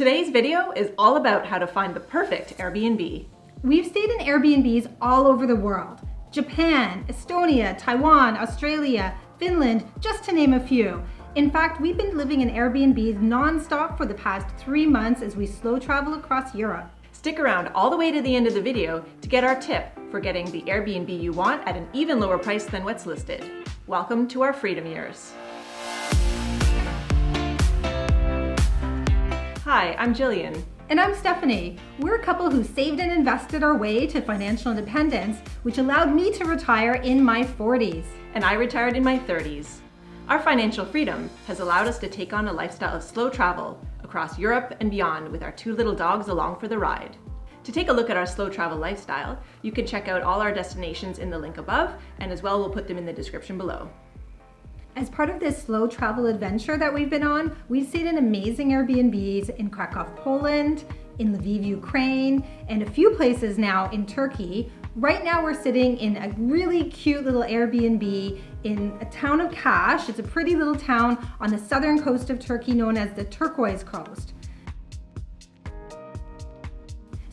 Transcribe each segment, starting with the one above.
Today's video is all about how to find the perfect Airbnb. We've stayed in Airbnbs all over the world. Japan, Estonia, Taiwan, Australia, Finland, just to name a few. In fact, we've been living in Airbnbs non-stop for the past 3 months as we slow travel across Europe. Stick around all the way to the end of the video to get our tip for getting the Airbnb you want at an even lower price than what's listed. Welcome to our freedom years. Hi, I'm Gillian. And I'm Stephanie. We're a couple who saved and invested our way to financial independence, which allowed me to retire in my 40s. And I retired in my 30s. Our financial freedom has allowed us to take on a lifestyle of slow travel across Europe and beyond with our 2 little dogs along for the ride. To take a look at our slow travel lifestyle, you can check out all our destinations in the link above, and as well we'll put them in the description below. As part of this slow travel adventure that we've been on, we've stayed in amazing Airbnbs in Krakow, Poland, in Lviv, Ukraine, and a few places now in Turkey. Right now we're sitting in a really cute little Airbnb in a town of Kaş. It's a pretty little town on the southern coast of Turkey known as the Turquoise Coast.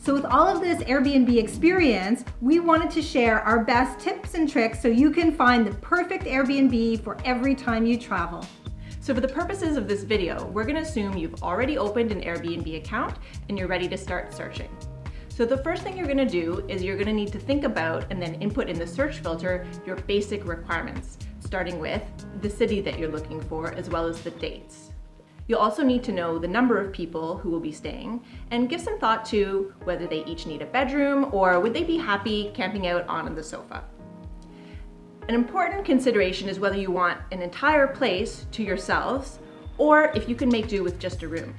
So with all of this Airbnb experience, we wanted to share our best tips and tricks so you can find the perfect Airbnb for every time you travel. So for the purposes of this video, we're going to assume you've already opened an Airbnb account and you're ready to start searching. So the first thing you're going to do is you're going to need to think about and then input in the search filter your basic requirements, starting with the city that you're looking for as well as the dates. You'll also need to know the number of people who will be staying and give some thought to whether they each need a bedroom or would they be happy camping out on the sofa. An important consideration is whether you want an entire place to yourselves or if you can make do with just a room.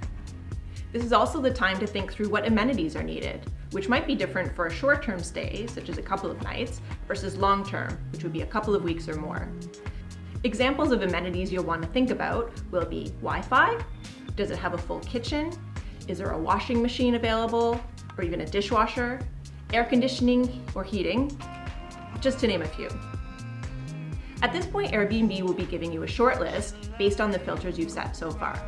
This is also the time to think through what amenities are needed, which might be different for a short-term stay, such as a couple of nights, versus long-term, which would be a couple of weeks or more. Examples of amenities you'll want to think about will be Wi-Fi, does it have a full kitchen, is there a washing machine available, or even a dishwasher, air conditioning or heating, just to name a few. At this point, Airbnb will be giving you a short list based on the filters you've set so far.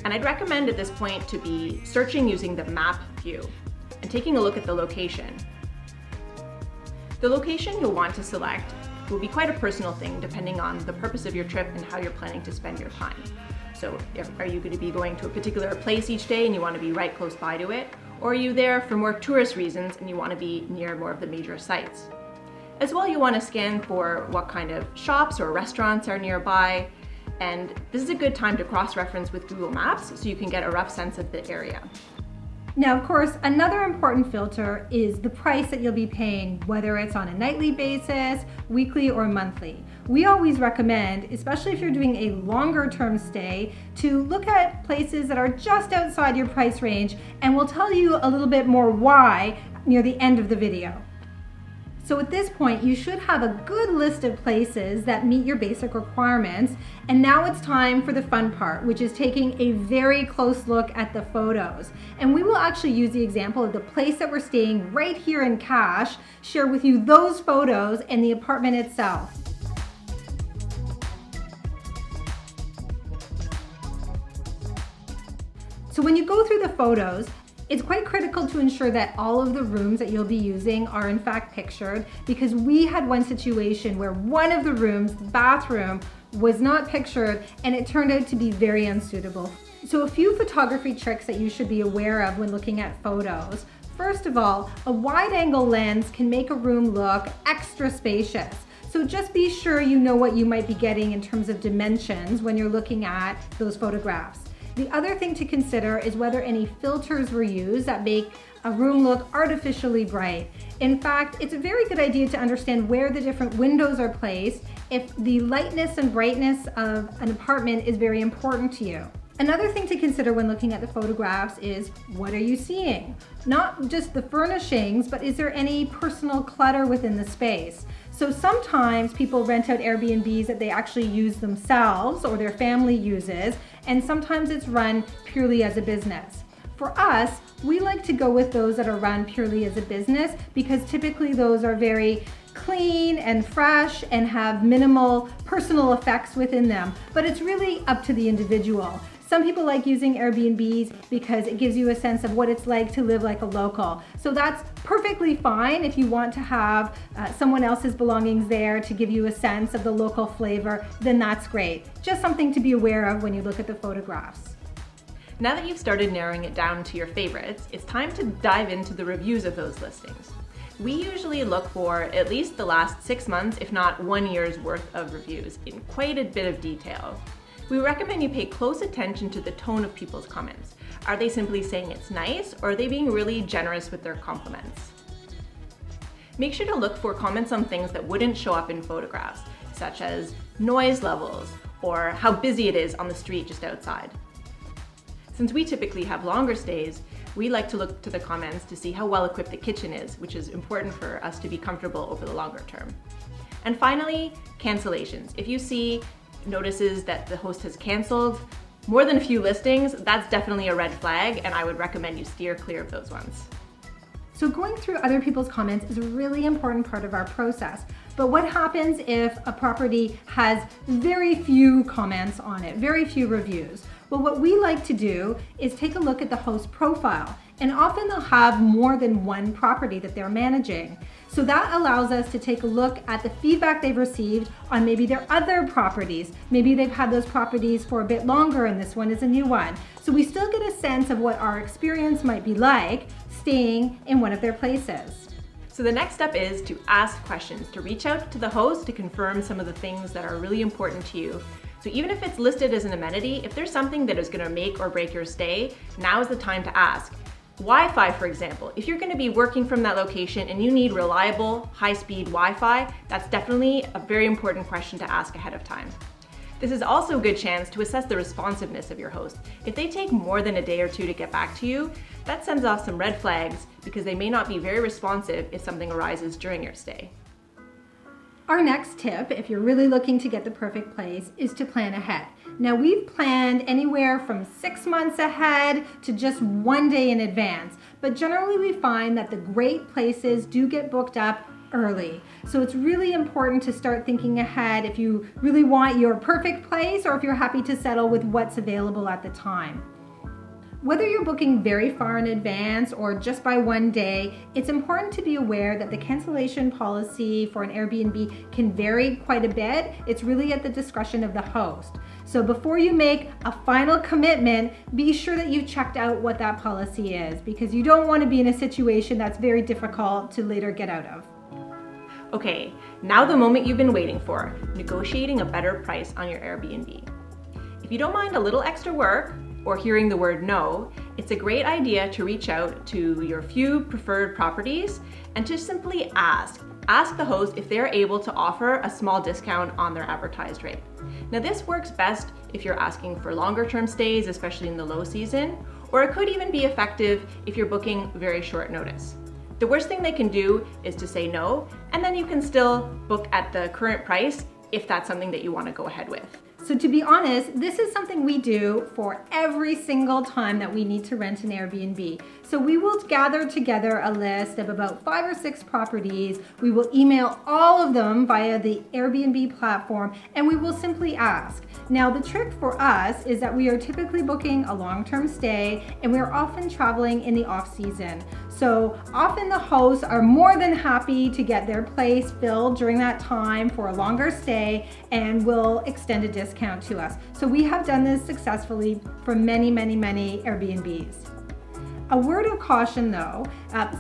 And I'd recommend at this point to be searching using the map view and taking a look at the location. The location you'll want to select will be quite a personal thing depending on the purpose of your trip and how you're planning to spend your time. So are you going to be going to a particular place each day and you want to be right close by to it? Or are you there for more tourist reasons and you want to be near more of the major sites? As well, you want to scan for what kind of shops or restaurants are nearby. And this is a good time to cross-reference with Google Maps so you can get a rough sense of the area. Now, of course, another important filter is the price that you'll be paying, whether it's on a nightly basis, weekly, or monthly. We always recommend, especially if you're doing a longer term stay, to look at places that are just outside your price range, and we'll tell you a little bit more why near the end of the video. So at this point, you should have a good list of places that meet your basic requirements. And now it's time for the fun part, which is taking a very close look at the photos. And we will actually use the example of the place that we're staying right here in Kaş, share with you those photos and the apartment itself. So when you go through the photos, it's quite critical to ensure that all of the rooms that you'll be using are in fact pictured, because we had one situation where one of the rooms, the bathroom, was not pictured and it turned out to be very unsuitable. So a few photography tricks that you should be aware of when looking at photos. First of all, a wide angle lens can make a room look extra spacious. So just be sure you know what you might be getting in terms of dimensions when you're looking at those photographs. The other thing to consider is whether any filters were used that make a room look artificially bright. In fact, it's a very good idea to understand where the different windows are placed if the lightness and brightness of an apartment is very important to you. Another thing to consider when looking at the photographs is, what are you seeing? Not just the furnishings, but is there any personal clutter within the space? So sometimes people rent out Airbnbs that they actually use themselves or their family uses, and sometimes it's run purely as a business. For us, we like to go with those that are run purely as a business because typically those are very clean and fresh and have minimal personal effects within them, but it's really up to the individual. Some people like using Airbnbs because it gives you a sense of what it's like to live like a local. So that's perfectly fine if you want to have someone else's belongings there to give you a sense of the local flavor, then that's great. Just something to be aware of when you look at the photographs. Now that you've started narrowing it down to your favorites, it's time to dive into the reviews of those listings. We usually look for at least the last 6 months, if not 1 year's worth of reviews in quite a bit of detail. We recommend you pay close attention to the tone of people's comments. Are they simply saying it's nice, or are they being really generous with their compliments? Make sure to look for comments on things that wouldn't show up in photographs, such as noise levels or how busy it is on the street just outside. Since we typically have longer stays, we like to look to the comments to see how well equipped the kitchen is, which is important for us to be comfortable over the longer term. And finally, cancellations. If you see notices that the host has canceled more than a few listings, that's definitely a red flag, and I would recommend you steer clear of those ones. So going through other people's comments is a really important part of our process. But what happens if a property has very few comments on it, very few reviews? Well, what we like to do is take a look at the host profile, and often they'll have more than one property that they're managing. So that allows us to take a look at the feedback they've received on maybe their other properties. Maybe they've had those properties for a bit longer and this one is a new one. So we still get a sense of what our experience might be like staying in one of their places. So the next step is to ask questions, to reach out to the host to confirm some of the things that are really important to you. So even if it's listed as an amenity, if there's something that is going to make or break your stay, now is the time to ask. Wi-Fi, for example. If you're going to be working from that location and you need reliable, high-speed Wi-Fi, that's definitely a very important question to ask ahead of time. This is also a good chance to assess the responsiveness of your host. If they take more than a day or two to get back to you, that sends off some red flags because they may not be very responsive if something arises during your stay. Our next tip, if you're really looking to get the perfect place, is to plan ahead. Now we've planned anywhere from 6 months ahead to just 1 day in advance, but generally we find that the great places do get booked up early. So it's really important to start thinking ahead if you really want your perfect place or if you're happy to settle with what's available at the time. Whether you're booking very far in advance or just by 1 day, it's important to be aware that the cancellation policy for an Airbnb can vary quite a bit. It's really at the discretion of the host. So before you make a final commitment, be sure that you've checked out what that policy is, because you don't want to be in a situation that's very difficult to later get out of. Okay, now the moment you've been waiting for, negotiating a better price on your Airbnb. If you don't mind a little extra work, or hearing the word no, it's a great idea to reach out to your few preferred properties and to simply ask. Ask the host if they're able to offer a small discount on their advertised rate. Now this works best if you're asking for longer term stays, especially in the low season, or it could even be effective if you're booking very short notice. The worst thing they can do is to say no, and then you can still book at the current price if that's something that you want to go ahead with. So to be honest, this is something we do for every single time that we need to rent an Airbnb. So we will gather together a list of about 5 or 6 properties. We will email all of them via the Airbnb platform, and we will simply ask. Now the trick for us is that we are typically booking a long-term stay, and we're often traveling in the off-season. So often the hosts are more than happy to get their place filled during that time for a longer stay and will extend a discount to us. So we have done this successfully for many, many, many Airbnbs. A word of caution though,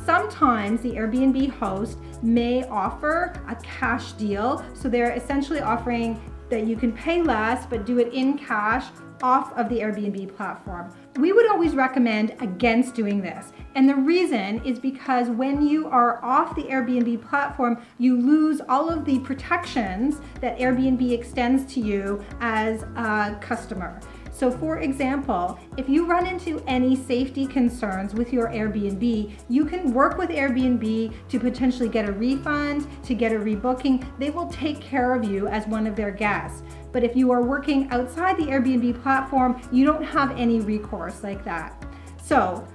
sometimes the Airbnb host may offer a cash deal. So they're essentially offering that you can pay less but do it in cash off of the Airbnb platform. We would always recommend against doing this. And the reason is because when you are off the Airbnb platform, you lose all of the protections that Airbnb extends to you as a customer. So for example, if you run into any safety concerns with your Airbnb, you can work with Airbnb to potentially get a refund, to get a rebooking. They will take care of you as one of their guests. But if you are working outside the Airbnb platform, you don't have any recourse like that. So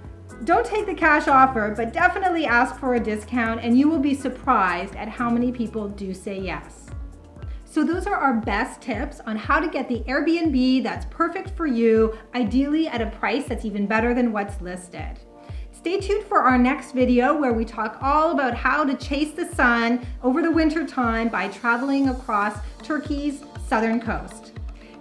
don't take the cash offer, but definitely ask for a discount, and you will be surprised at how many people do say yes. So those are our best tips on how to get the Airbnb that's perfect for you, ideally at a price that's even better than what's listed. Stay tuned for our next video where we talk all about how to chase the sun over the winter time by traveling across Turkey's southern coast.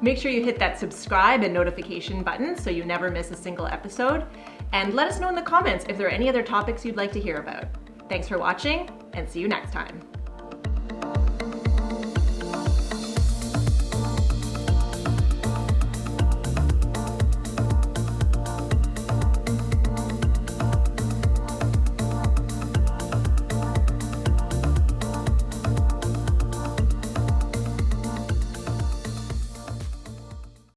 Make sure you hit that subscribe and notification button so you never miss a single episode. And let us know in the comments if there are any other topics you'd like to hear about. Thanks for watching, and see you next time.